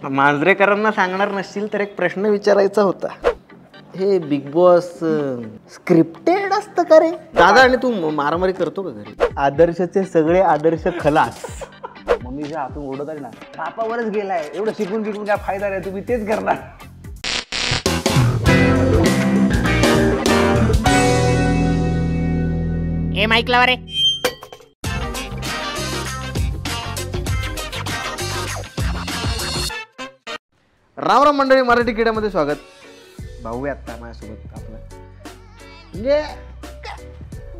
मांजरेकरांना सांगणार नसशील तर एक प्रश्न विचारायचा होता. हे बिग बॉस स्क्रिप्टेड असतं का रे दादा? आणि तू मारामारी करतो का घरी? आदर्शचे सगळे आदर्श खलास. मम्मीच्या हातून ओढत आहे ना, पापावरच गेलाय. एवढं शिकून शिकून काय फायदा नाही, तुम्ही तेच करणार. ए माईक लावा रे. राम राम मंडळी, मराठी किड्यामध्ये स्वागत. भाऊ आहे आत्ता माझ्यासोबत आपलं. म्हणजे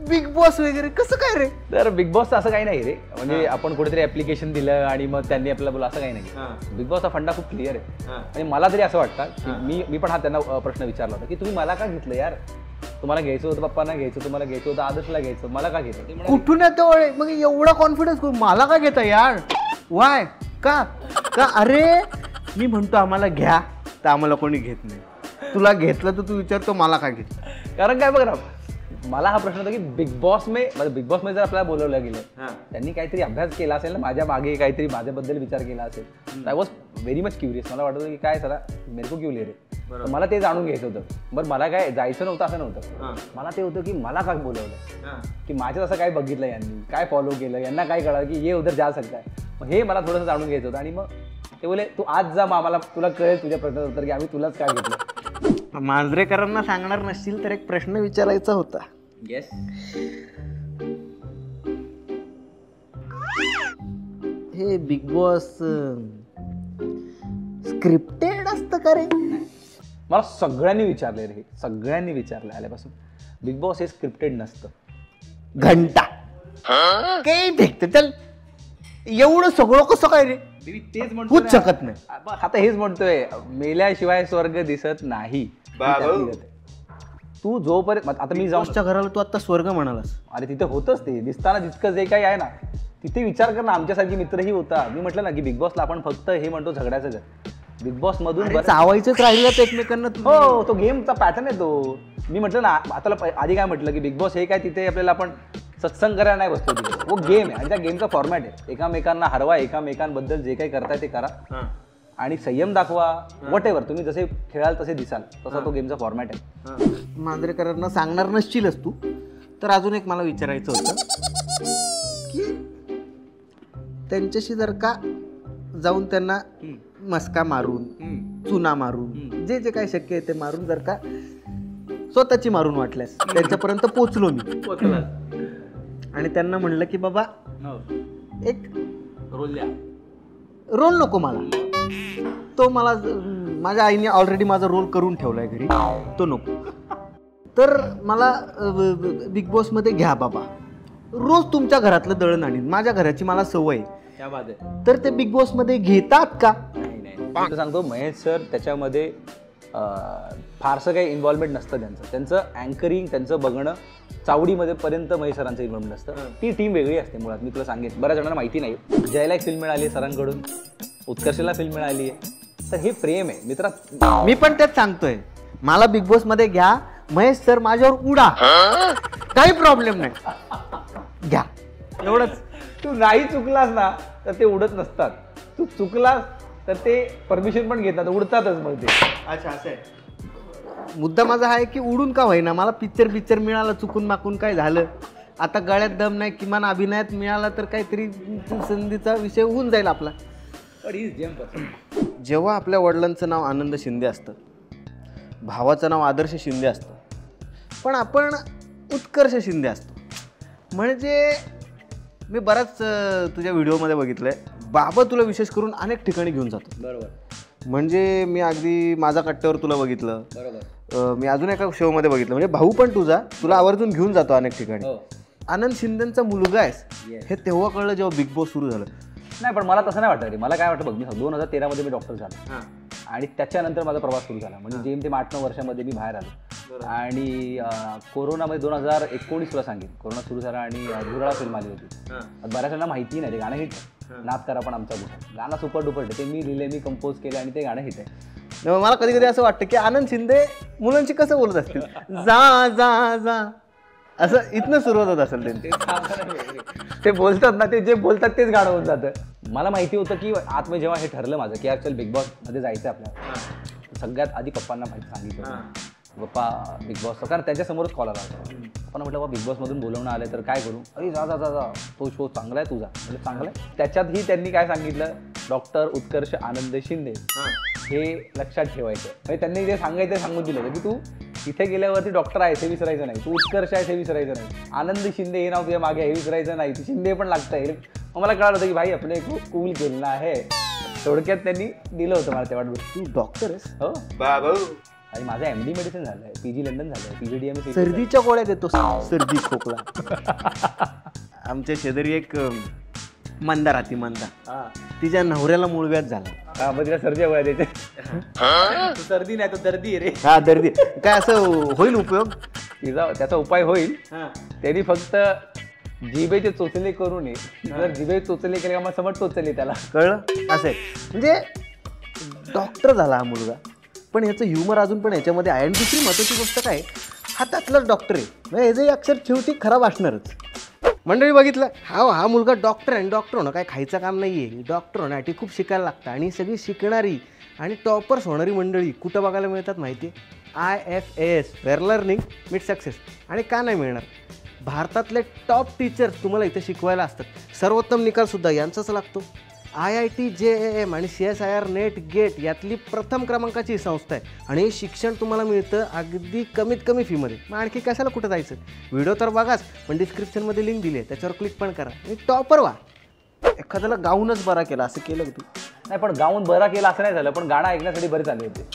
बिग बॉस वगैरे कसं काय रे? तर बिग बॉसचं असं काही नाही रे. म्हणजे आपण कुठेतरी ऍप्लिकेशन दिलं आणि मग त्यांनी आपल्याला बोला, असं काही नाही. बिग बॉसचा फंडा खूप क्लिअर आहे. आणि मला तरी असं वाटतं की मी पण हा त्यांना प्रश्न विचारला होता की तुम्ही मला का घेतलं यार? तुम्हाला घ्यायचं होतं, पप्पांना घ्यायचं, तुम्हाला घ्यायचं होतं, आदर्शला घ्यायचं, मला का घेतलं? कुठून येतो मग एवढा कॉन्फिडन्स? मला का घेता यार? वाय का का? अरे मी म्हणतो आम्हाला घ्या, तर आम्हाला कोणी घेत नाही. तुला घेतलं तर तू विचारतो मला का घेतलं? कारण काय बघ ना, मला हा प्रश्न होता की बिग बॉस मध्ये जर आपल्याला बोलवलं गेलं, त्यांनी काहीतरी अभ्यास केला असेल ना, माझ्या मागे काहीतरी माझ्याबद्दल विचार केला असेल. I was very much curious. मला वाटत की काय चला मेरे को क्यू ले रे. मला ते जाणून घ्यायचं होतं. बरं, मला काय जायचं नव्हतं असं नव्हतं. मला ते होतं की मला का बोलवलं, की माझ्यात असं काय बघितलं, यांनी काय फॉलो केलं, यांना काय कळलं की ये उधर जा सकता है. मग हे मला थोडंसं जाणून घ्यायचं होतं. आणि मग ते बोले तू आज जा, आम्हाला तुला कळेल तुझ्या प्रश्नाचं उत्तर की आम्ही तुलाच काय घेतलं. मांजरेकरांना सांगणार नसशील तर एक प्रश्न विचारायचा होता. येस. हे बिग बॉस स्क्रिप्टेड असतं का रे? मला सगळ्यांनी विचारले रे, सगळ्यांनी विचारलं आल्यापासून. बिग बॉस हे स्क्रिप्टेड नसतं. घंटा काही फेकते चल. एवढं सगळं कसं काय रे? तेच होऊच शकत नाही. आता हेच म्हणतोय, मेल्याशिवाय स्वर्ग दिसत नाही. तू जोपर्यंत आता मी जाऊच्या घराला तू आता स्वर्ग म्हणालास. अरे तिथे होतच ते दिसताना जितकं जे काही आहे ना, तिथे विचार कर ना, आमच्यासारखी मित्रही होता. मी म्हटलं ना की बिग बॉसला आपण फक्त हे म्हणतो झगड्याचं घर. बिग बॉस मधून चावायचंच राहिलं एकमेकांना. हो, तो गेमचा पॅटर्न आहे तो. मी म्हटलं ना आता आधी काय म्हटलं की बिग बॉस हे काय तिथे आपल्याला आपण सत्संग करायला नाही बसतो. तो गेम आहे आणि त्या गेमचा फॉर्मॅट आहे. एकामेकांना हरवा, एकामेकांबद्दल जे काही करताय ते करा आणि संयम दाखवा. वॉट एव्हर तुम्ही जसे खेळाल तसे दिसाल, तसा तो गेमचा फॉर्मॅट आहे. मांजरेकरांना सांगणार नसशीलच तू तर अजून एक मला विचारायचं होतं की त्यांच्याशी जर का जाऊन त्यांना मस्का मारून, चुना मारून, जे जे काय शक्य आहे ते मारून, जर का स्वतःची मारून वाटल्यास त्यांच्यापर्यंत पोचलो मी आणि त्यांना म्हणलं की बाबा एक रोल नको मला, तो मला माझ्या आईने ऑलरेडी माझा रोल करून ठेवलाय घरी, तो नको, तर मला बिग बॉस मध्ये घ्या बाबा. रोज तुमच्या घरातलं दळण आणीन, माझ्या घराची मला सवय. तर ते बिग बॉस मध्ये घेतात का? नाही. सांगतो महेश सर त्याच्यामध्ये फारसं काही इन्व्हॉल्वमेंट नसतं त्यांचं अँकरिंग, त्यांचं बघणं, चावडीमध्ये पर्यंत महेश सरांचं इन्व्हॉल्वमेंट नसतं. ती टीम वेगळी असते मुळात. मी तुला सांगेन, बऱ्याच जणांना माहिती नाही. जयला एक फिल्म मिळाली आहे सरांकडून, उत्कर्षला फिल्म मिळाली आहे. तर हे प्रेम आहे मित्रा. मी पण तेच सांगतोय, मला बिग बॉस मध्ये घ्या, महेश सर माझ्यावर उडा, काही प्रॉब्लेम नाही, घ्या एवढंच. तू नाही चुकलास ना तर ते उडत नसतात. तू चुकलास तर ते परमिशन पण घेतात, उडतातच मग ते. अच्छा, असं आहे. मुद्दा माझा आहे की उडून का होईना, मला पिक्चर मिळाला, चुकून माकून काय झालं, आता गळ्यात दम नाही, किमान अभिनयात मिळाला तर काहीतरी संधीचा विषय होऊन जाईल आपला. जेव्हा आपल्या वडिलांचं नाव आनंद शिंदे असतं, भावाचं नाव आदर्श शिंदे असतं, पण आपण उत्कर्ष शिंदे असतो. म्हणजे मी बराच तुझ्या व्हिडिओमध्ये बघितलंय, बाबा तुला विशेष करून अनेक ठिकाणी घेऊन जातो. बरोबर. म्हणजे मी अगदी माझा कट्ट्यावर तुला बघितलं. बरोबर. मी अजून एका शो मध्ये बघितलं. म्हणजे भाऊ पण तुला आवर्जून घेऊन जातो अनेक ठिकाणी. आनंद शिंदेचा मुलगा आहेस हे तेव्हा कळलं जेव्हा बिग बॉस सुरू झालं. नाही, पण मला तसं नाही वाटत रे. मला काय वाटतं बघ, मी 2013 मध्ये मी डॉक्टर झालो आणि त्याच्यानंतर माझा प्रवास सुरू झाला. म्हणजे जेमतेम 8-9 वर्षामध्ये मी बाहेर आलो. आणि कोरोनामध्ये 2019 तुला सांगेन, कोरोना सुरू झाला आणि धुराळा फिल्म आली होती. बऱ्याच जणांना माहिती नाही, ते गाणं हिट आहे, नाद करा पण आमचा गुन्हा. गाणं सुपर डुपर ते मी लिहिले, मी कंपोज केलं आणि ते गाणं हिट आहे. मला कधी कधी असं वाटतं की आनंद शिंदे मुलांशी कसं बोलत असतील, जा जा जा असं इथनं सुरुवात होत असेल त्यांची. ते बोलतात ना, ते जे बोलतात तेच गाणं होऊन जातं. मला माहिती होतं की आतमध्ये जेव्हा हे ठरलं माझं की ॲक्च्युअल बिग बॉस मध्ये जायचं आपल्याला, सगळ्यात आधी पप्पांना माहिती सांगितलं पप्पा बिग बॉस, कारण त्यांच्यासमोरच कॉल आला होता. पण म्हटलं बाबा बिग बॉसमधून बोलवणं आलं तर काय करू, अरे जा जा जा जा, तो शो चांगला आहे तुझा. म्हणजे चांगला आहे. त्याच्यातही त्यांनी काय सांगितलं, डॉक्टर उत्कर्ष आनंद शिंदे हे लक्षात ठेवायचं. म्हणजे त्यांनी जे सांगायचं सांगून दिलं की तू इथे गेल्यावरती डॉक्टर आहेस हे विसरायचं नाही, तू उत्कर्ष आहेस हे विसरायचं नाही, आनंद शिंदे हे नाव तुझ्या मागे हे विसरायचं नाही, तू शिंदे पण लागतंय. मग मला कळालं होतं की भाई आपले खूप कूल केलं आहे. थोडक्यात त्यांनी दिलं होतं मला तेव्हा. तू डॉक्टर आहेस? हो आणि माझं MD मेडिसिन झालंय, PG लंडन झालंय, PGDM. सर्दीच्या गोळ्या देतो, सर्दी खोकला. आमच्या शेजारी एक मंदा राहती, मंदा, तिच्या नवऱ्याला मूळव्याध झाला. मग तिला सर्दी गोळ्या द्यायचे. सर्दी नाही तो दर्दी रे. हा दर्दी. काय असं होईल उपयोग? तिचा त्याचा उपाय होईल. त्यांनी फक्त जिभेचे चोचले करू नये. जर जिभे चोचले केले का मग समज टोचले त्याला. कळलं? असं आहे. म्हणजे डॉक्टर झाला हा मुलगा, पण ह्याचं ह्युमर अजून पण ह्याच्यामध्ये आहे. आणि दुसरी महत्त्वाची गोष्ट काय, हा त्यातलाच डॉक्टर आहे. म्हणजे ह्याचं अक्षर शेवटी खराब असणारच. मंडळी बघितलं, हा मुलगा डॉक्टर आहे. डॉक्टर होणं काय खायचं काम नाही आहे. डॉक्टर होण्यासाठी खूप शिकायला लागतं. आणि सगळी शिकणारी आणि टॉपर्स होणारी मंडळी कुठं बघायला मिळतात माहिती आहे? IFAS, where learning meet success. आणि का नाही मिळणार? भारतातले टॉप टीचर्स तुम्हाला इथे शिकवायला असतात. सर्वोत्तम निकालसुद्धा यांचाच लागतो. IIT JAM आणि CSIR नेट गेट यातली प्रथम क्रमांकाची संस्था आहे. आणि हे शिक्षण तुम्हाला मिळतं अगदी कमीत कमी फीमध्ये. मग आणखी कशाला कुठं जायचं? व्हिडिओ तर बघाच, पण डिस्क्रिप्शनमध्ये लिंक दिली आहे, त्याच्यावर क्लिक पण करा आणि टॉपर व्हा. एखाद्याला गाऊनच बरा केला असं केलं तू? नाही, पण गाऊन बरा केला असं नाही झालं, पण गाणं ऐकण्यासाठी बरेच आले होते.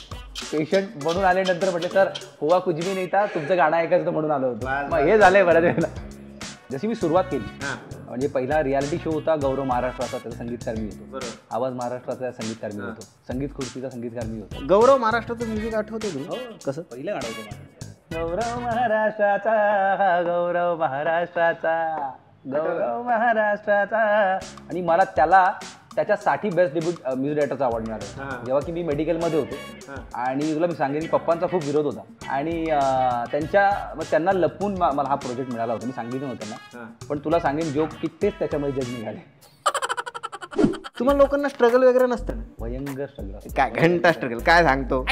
पेशंट म्हणून आल्यानंतर म्हटलं सर हुआ कुछ भी नाही था, तुमचं गाणं ऐकायचं तर म्हणून आलं होतं. मग हे झालंय बऱ्याच वेळेला. जशी मी सुरुवात केली, म्हणजे पहिला रियालिटी शो होता गौरव महाराष्ट्राचा, त्याचा संगीतकार मी होतो. आवाज महाराष्ट्राचा संगीतकार मी होतो. संगीत खुर्चीचा संगीतकार मी होतो. गौरव महाराष्ट्राचं म्युझिक आठवते तुला? कसं? पहिलं गाणं होतं गौरव महाराष्ट्राचा, गौरव महाराष्ट्राचा, गौरव महाराष्ट्राचा. आणि मला त्याच्यासाठी बेस्ट डेब्यूट म्युझिक डायरेक्टरचा अवॉर्ड मिळाला. जेव्हा की मी मेडिकलमध्ये होतो आणि तुला मी सांगेन की पप्पांचा खूप विरोध होता आणि त्यांना लपून मला हा प्रोजेक्ट मिळाला होता. मी सांगितलं होतं ना, पण तुला सांगेन जोक की तेच त्याच्यामध्ये जज निघाले. तुम्हाला लोकांना स्ट्रगल वगैरे नसतं? भयंकर स्ट्रगल. काय घंटा स्ट्रगल? काय सांगतो?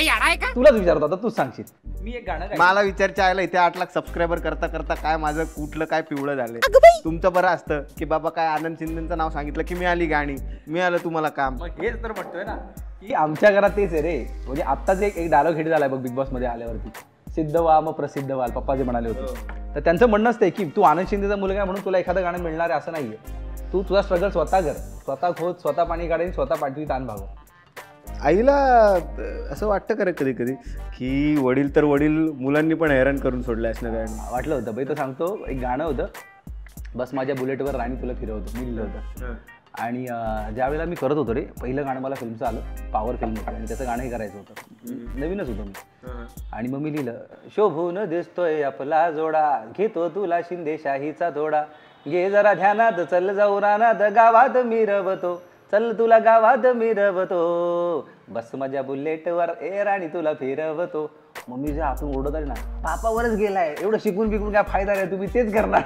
तुलाच विचारत होता, तूच सांगशील. मी एक गाणं मला विचारच्या आयला इथे 8 लाख सबस्क्रायबर करता करता काय माझं कुठलं काय पिवळं झालं. तुमचं बरं असतं की बाबा काय आनंद शिंदेचं नाव सांगितलं की मिळाली गाणी, मिळालं तुम्हाला काम. मग हेच तर म्हणतोय ना की आमच्या घरात तेच आहे रे. म्हणजे आत्ताच एक डायलॉग हिट झालाय बघ बिग बॉस मध्ये आल्यावरती, सिद्ध व्हा मग प्रसिद्ध व्हाल, पप्पा जे म्हणाले होते. तर त्यांचं म्हणणंच ते की तू आनंद शिंदेचा मुलगा म्हणून तुला एखादं गाणं मिळणार आहे असं नाहीये. तू तुझा स्ट्रगल स्वतः कर, स्वतः खोद, स्वतः पाणी काढेन, स्वतः पाठवी ताण भागव. आईला असं वाटतं का रे कधी कधी की वडील तर वडील मुलांनी पण हैराण करून सोडले असं काय? वाटलं होतं बाई. तर सांगतो, एक गाणं होतं, बस माझ्या बुलेटवर राणी तुला फिरवतो, मी लिहिलं होतं. आणि ज्यावेळेला मी करत होतो रे, पहिलं गाणं मला फिल्मचं आलं, पॉवर फिल्म होतं आणि त्याचं गाणंही करायचं होतं, नवीनच होतं मी. आणि मग मी लिहिलं, शोभून दिसतोय आपला जोडा, घेतो तुला शिंदेशाहीचा थोडा, घे जरा ध्यानात, चल जाऊ रानात, गावात मिरवतो, चल तुला गावात मिरवतो, बस माझ्या बुलेटवर ए राणी तुला फिरवतो. मग मी जे आतून ओढत आले ना, पापावरच गेलाय, एवढं शिकून बिकून काय फायदा नाही, तुम्ही तेच करणार.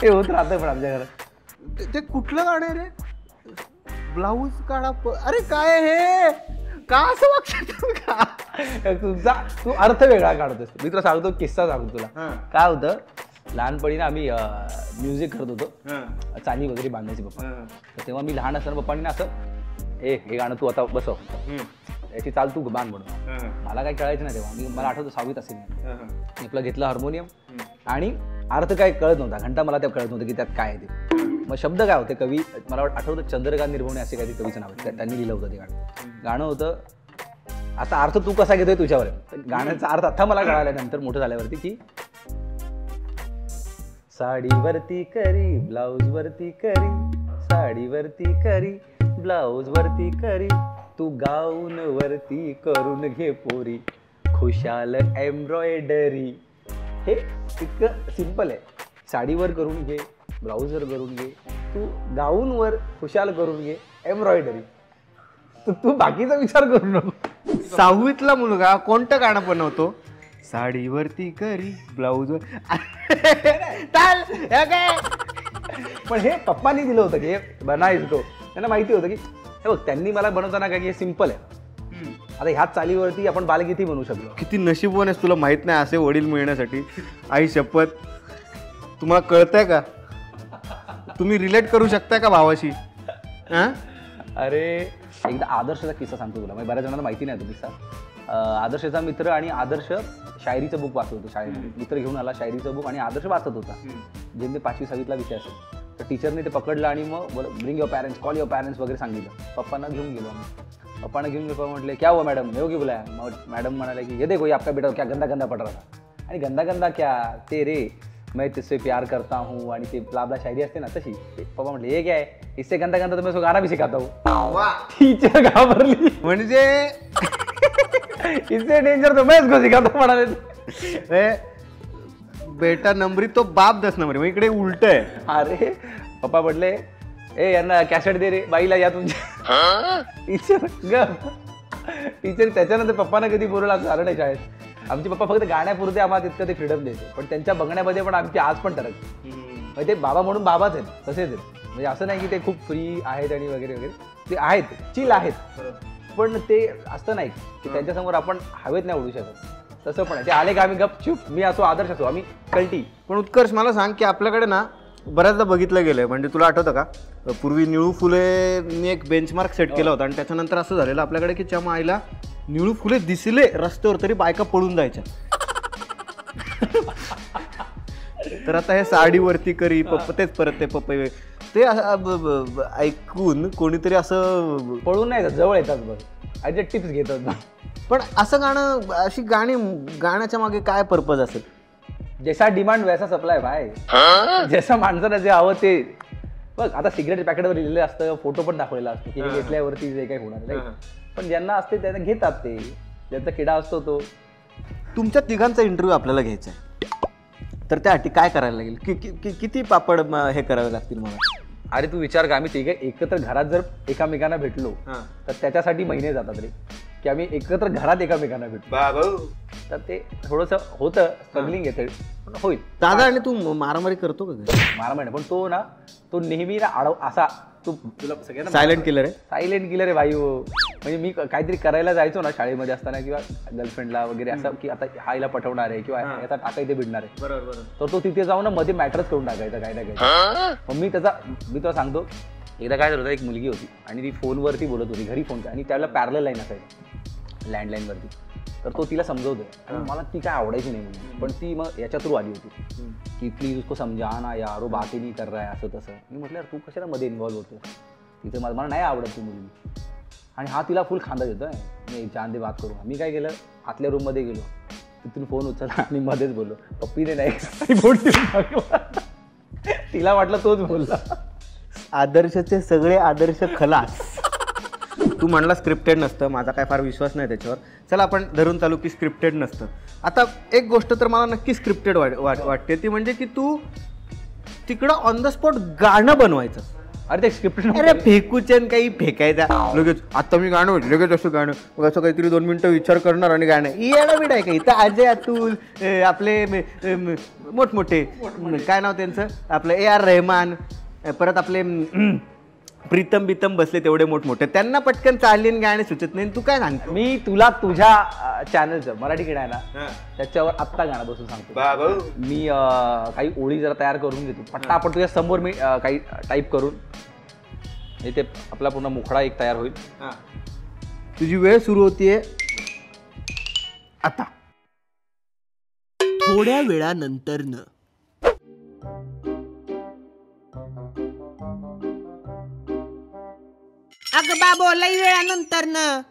ते होत राहतं पण आमच्या घरात. ते कुठलं गाणं आहे रे? ब्लाऊज काढा. अरे काय हे, का असं वागतं? तुमचा तू अर्थ वेगळा काढतोस. मी तुला सांगतो, किस्सा सांगतो तुला. काय होतं, लहानपणी ना आम्ही म्युझिक करत होतो, चाली वगैरे बांधायची पप्पा. तर तेव्हा मी लहान असताना पप्पांनी ना असं, हे गाणं तू आता बसव, याची चाल तू बांध म्हणून. मला काही कळायचं नाही तेव्हा, मला आठवतं 6वीत असेल मी आपलं घेतलं हार्मोनियम आणि अर्थ काय कळत नव्हता, घंटा मला त्या कळत नव्हतं की त्यात काय आहे ते. मग शब्द काय होते, कवी मला आठवतं चंद्रकांत निर्भवणे असे काही कवीचं नाव आहे, त्यांनी लिहिलं होतं ते गाणं. गाणं होतं, आता अर्थ तू कसा घेतोय तुझ्यावर. गाण्याचा अर्थ आता मला कळाल्यानंतर मोठं झाल्यावरती की, साडीवरती करी ब्लाऊज वरती करी, साडीवरती करी ब्लाऊज वरती करी, तू गाऊन वरती करून घे पोरी, खुशाल एम्ब्रॉयडरी. हे इतकं सिंपल आहे. साडीवर करून घे, ब्लाऊजवर करून घे, तू गाऊनवर खुशाल करून घे एम्ब्रॉयडरी. तू बाकीचा विचार करू नको. 6वीतला मुलगा कोणतं गाणं बनवतो? साडीवरती करी ब्लाऊज पण हे पप्पांनी दिलं होतं की हे बना इसको. त्यांना माहिती होतं की हे बघ त्यांनी मला बनवताना काय की हे सिम्पल आहे. आता ह्याच चालीवरती आपण बालगीती बनवू शकलो. किती नशीबवान आहेस, तुला माहित नाही असे वडील मिळण्यासाठी. आई शपथ, तुम्हाला कळतंय का? तुम्ही रिलेट करू शकताय का भावाशी? अरे एकदा आदर्शचा किस्सा सांगतो तुला, बऱ्याच जणांना माहिती नाही तो किस्सा. आदर्शचा मित्र आणि आदर्श शायरीचं बुक वाचत होतं शाळेमध्ये. मित्र घेऊन आला शायरीचं बुक आणि आदर्श वाचत होता. जेणे 5वी 6वीतला विषय असेल. तर टीचरने ते पकडलं आणि मग bring your parents, call your parents वगैरे सांगितलं. पप्पांना घेऊन गेलो आम्ही. पप्पांना घेऊन गेलो. म्हटले क्या हुआ मैडम, मैं की बुलाया. मग मॅडम म्हणाले की ये देखो ये आपका बेटा क्या गंदा गंदा पढ़ रहा था. आणि गंदा गंदा क्या ते रे मैं तुझसे प्यार करता हूँ आणि ते ब्ला ब्ला शायरी असते ना तशी. पप्पा म्हटले ये क्या है, इससे गंदा गंदा तो मैं उसको गाना भी सिखाता हूँ. टीचर घाबरली. म्हणजे इससे डेंजर तो मैं उसको सिखाता हूँ म्हणाले. बेटा नंबरी तो बाप 10 नंबरी. मग इकडे उलट आहे. अरे पप्पा म्हटले ए यांना कॅसेट दे रे बाईला या तुमच्या. टीचर टीचर त्याच्यानंतर पप्पांना कधी बोलवलं असं झालं नाही शाळेत. आमचे पप्पा फक्त गाण्यापुरते आम्हाला तितकं ते फ्रीडम द्यायचे, पण त्यांच्या बघण्यामध्ये पण आमची आज पण ठरक. म्हणजे ते बाबा म्हणून बाबाच आहेत, तसेच आहेत. म्हणजे असं नाही की ते खूप फ्री आहेत आणि वगैरे वगैरे. ते आहेत, चिल आहेत, पण ते असतं नाही की त्यांच्यासमोर आपण हवेत नाही उडू शकत. तसं पण आहे. ते आले का आम्ही गपचूप, मी असो आदर्श असो, आम्ही कल्टी. पण उत्कर्ष मला सांग की आपल्याकडे ना बऱ्याचदा बघितलं गेलंय, म्हणजे तुला आठवतं का पूर्वी निळू फुलेंनी एक बेंचमार्क सेट केला होता आणि त्याच्यानंतर असं झालेलं आपल्याकडे की च्या आईला निळू फुले दिसले रस्त्यावर तरी बायका पळून जायच्या. तर आता हे साडीवरती करी पप्पा, तेच परत ते पप्पा ते ऐकून कोणीतरी असं पळून नाही जवळ येतात बघ, आधी टिप्स घेतात. पण असं गाणं, अशी गाणी गाण्याच्या मागे काय पर्पज असेल? जैसा डिमांड वैसा सप्लाय भाई. जैसा माणसाला जे हवं ते बघ. आता सिगरेट पॅकेटवर लिहिलेलं असतं, फोटो पण दाखवलेला असतो की घेतल्यावरती जे काही होणार नाही. पण ज्यांना असते त्यांना घेतात, ते ज्यांचा किडा असतो तो. तुमच्या तिघांचा इंटरव्ह्यू आपल्याला घ्यायचा आहे, तर त्यासाठी काय करायला लागेल? किती पापड हे करावे लागतील मला? अरे तू विचार का, आम्ही तिघे एकत्र घरात जर एकामेकांना भेटलो तर त्याच्यासाठी महिने जातात रे, की आम्ही एकत्र घरात एकामेकांना भेटलो. तर ते थोडंसं होतं, स्ट्रगलिंग येते, पण होईल. दादा आणि तू मारामारी करतो का? मारामारी पण तो ना, तो नेहमी ना आडव असा, तू तुला सगळ्यांना सायलेंट किलर आहे. सायलेंट किलर आहे भाई. म्हणजे मी काहीतरी करायला जायचो ना शाळेमध्ये असताना किंवा गर्लफ्रेंडला वगैरे, असं की आता हा हिला पटवणार आहे किंवा याचा टाका इथे भिडणार आहे, तर तो तिथे जाऊन मध्ये मॅटरच करून टाकायचा काय ना काय. मग मी तुला सांगतो, एकदा काय झालं होतं, एक मुलगी होती आणि ती फोनवरती बोलत होती, घरी फोन, आणि त्याला पॅरलल लाईन असायची लँडलाईनवरती. तर तो तिला समजवतोय आणि मला ती काय आवडायची नाही म्हणून, पण ती मग याच्या थ्रू आली होती की प्लीज उसको समजा ना यार, वो बात ही नहीं कर रहा है, असं तसं. मी म्हटलं यार तू कशाला मध्ये इन्व्हॉल्व होतो, तिथं मला नाही आवडत ती मुलगी. आणि हा तिला फुल खांदा देतोय, मी जान दे बात करू. मी काय केलं, आतल्या रूममध्ये गेलो, तिथून फोन उचलला आणि मध्येच बोललो पप्पीने नाही फोन तिला वाटलं तोच बोलला. आदर्शचे सगळे आदर्श खलास. तू म्हणला स्क्रिप्टेड नसतं, माझा काय फार विश्वास नाही त्याच्यावर. चला आपण धरून चालू की स्क्रिप्टेड नसतं. आता एक गोष्ट तर मला नक्की स्क्रिप्टेड वाटते, ती म्हणजे की तू तिकडं ऑन द स्पॉट गाणं बनवायचं. अरे ते स्क्रिप्टेड, अरे फेकूचन काही फेकायचा लगेच, आता मी गाणं म्हटलं लगेच असं गाणं, मग असं काहीतरी 2 मिनिटं विचार करणार आणि गाणं येणं बीड आहे का इथं. अजय अतुल, आपले मोठमोठे काय नाव त्यांचं, आपलं AR रहमान, परत आपले प्रीतम बितम बसले तेवढे मोठमोठे, त्यांना पटकन चालली गाणे सुचत नाही. तू काय सांगतो? मी तुला तुझ्या चॅनलचं मराठी किडा आहे ना, त्याच्यावर आत्ता गाणं बसून सांगतो. मी काही ओळी जरा तयार करून घेतो पटापट तुझ्या समोर, मी काही टाईप करून इथे आपला पूर्ण मुखडा एक तयार होईल. तुझी वेळ सुरू होतीये आता. थोड्या वेळानंतरनं अगं बाबो लई वेळानंतरनं.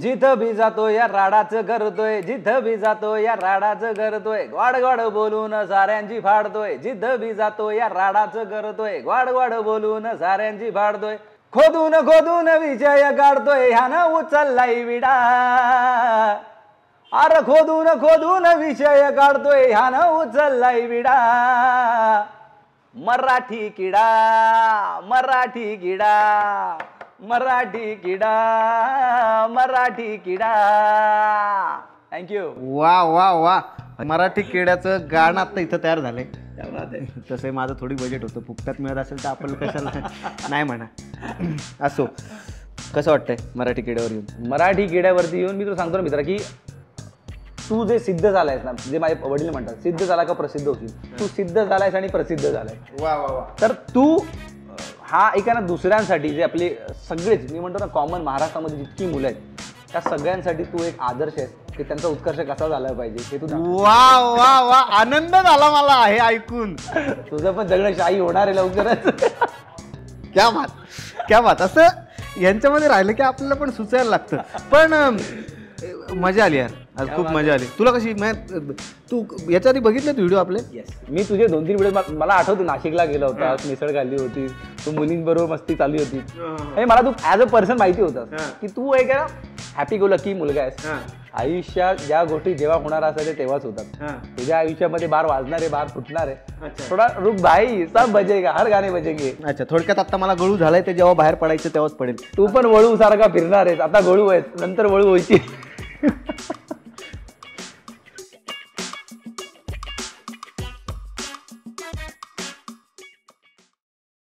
जिथं भी जातो या राडाचं करतोय, जिथं भी जातो या राडाचं करतोय, गोड गोड बोलून साऱ्यांची फाडतोय. जिथं भी जातो या राडाचं करतोय, गोड गोड बोलून साऱ्यांची फाडतोय. खोदून खोदून विजय काढतोय, ह्यानं उचललाय विडा. अरे खोदून खोदून विषय काढतोय, ह्यानं उचललाय विडा. मराठी किडा, मराठी किडा, मराठी किडा, मराठी किडा. थँक्यू. वा वा वा, मराठी किड्याचं गाणं आता इथं तयार झालंय. तसंही माझं थोडी बजेट होतं, फुकटात मिळत असेल तर आपल्याला कशाला नाही म्हणा. असो, कसं वाटतंय मराठी किड्यावर येऊन? मराठी किड्यावरती येऊन मी तुला सांगतो ना मित्रा की तू जे सिद्ध झालायस ना, जे माझे वडील म्हणतात सिद्ध झाला का प्रसिद्ध होशील, तू सिद्ध झालायस आणि प्रसिद्ध झालाय. वा वा वा. तर तू हा एका ना दुसऱ्यांसाठी जे आपले सगळेच मी म्हणतो ना कॉमन महाराष्ट्रामध्ये जितकी मुलं आहेत त्या सगळ्यांसाठी तू एक आदर्श आहेस की त्यांचा उत्कर्ष कसा झाला पाहिजे हे तू वा वा वा, आनंद झाला मला हे ऐकून. तुझं पण जगणं शाही होणार आहे लवकरच. क्या बात क्या बात. असं यांच्यामध्ये राहिलं की आपल्याला पण सुचायला लागतं. पण मजा आली यार, आज खूप मजा आली. तुला कशी, तू याच्या आधी बघितले व्हिडिओ आपले? मी तुझे 2-3 व्हिडिओ मला आठवतो, नाशिकला गेला होता, मिसळ खाल्ली होती, तू मुलींबरोबर मस्ती चालू होती. आणि मला तू ॲज अ पर्सन माहिती होतं की तू एक हॅपी गो लकी मुलगा आहेस. आयुष्यात ज्या गोष्टी जेव्हा होणार असतात ते तेव्हाच होतात. तुझ्या आयुष्यामध्ये बार वाजणार आहे, बार फुटणार आहे, थोडा रुक भाई, सब बजेगा, हर गाणे बजेंगे. अच्छा, थोडक्यात आता मला गळू झालाय, ते जेव्हा बाहेर पडायचं तेव्हाच पडेल. तू पण वळू सारखा फिरणार आहेस. आता गळू आहेस, नंतर वळू व्हायची.